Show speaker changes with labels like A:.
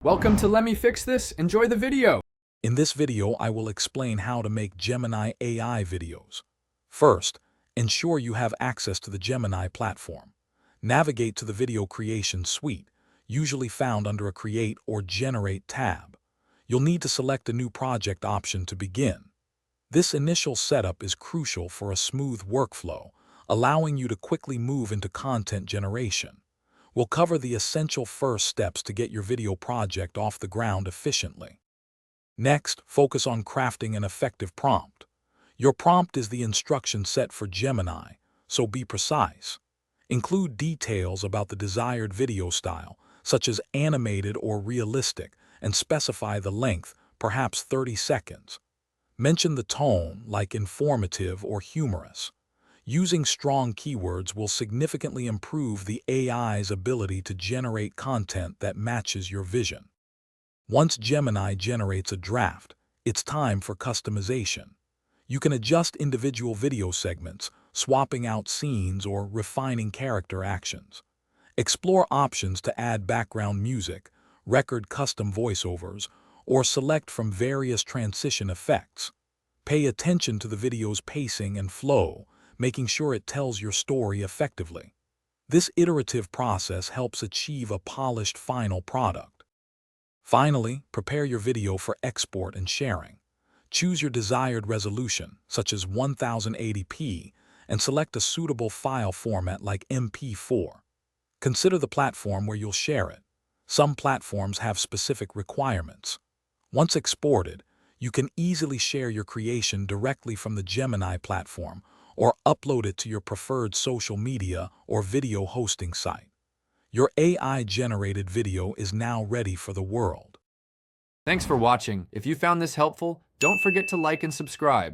A: Welcome to Let Me Fix This. Enjoy the video.
B: In this video, I will explain how to make Gemini AI videos. First, ensure you have access to the Gemini platform. Navigate to the Video Creation Suite, usually found under a Create or Generate tab. You'll need to select a new project option to begin. This initial setup is crucial for a smooth workflow, allowing you to quickly move into content generation. We'll cover the essential first steps to get your video project off the ground efficiently. Next, focus on crafting an effective prompt. Your prompt is the instruction set for Gemini, so be precise. Include details about the desired video style, such as animated or realistic, and specify the length, perhaps 30 seconds. Mention the tone, like informative or humorous. Using strong keywords will significantly improve the AI's ability to generate content that matches your vision. Once Gemini generates a draft, it's time for customization. You can adjust individual video segments, swapping out scenes or refining character actions. Explore options to add background music, record custom voiceovers, or select from various transition effects. Pay attention to the video's pacing and flow, making sure it tells your story effectively. This iterative process helps achieve a polished final product. Finally, prepare your video for export and sharing. Choose your desired resolution, such as 1080p, and select a suitable file format like MP4. Consider the platform where you'll share it. Some platforms have specific requirements. Once exported, you can easily share your creation directly from the Gemini platform or upload it to your preferred social media or video hosting site. Your AI-generated video is now ready for the world.
A: Thanks for watching. If you found this helpful, don't forget to like and subscribe.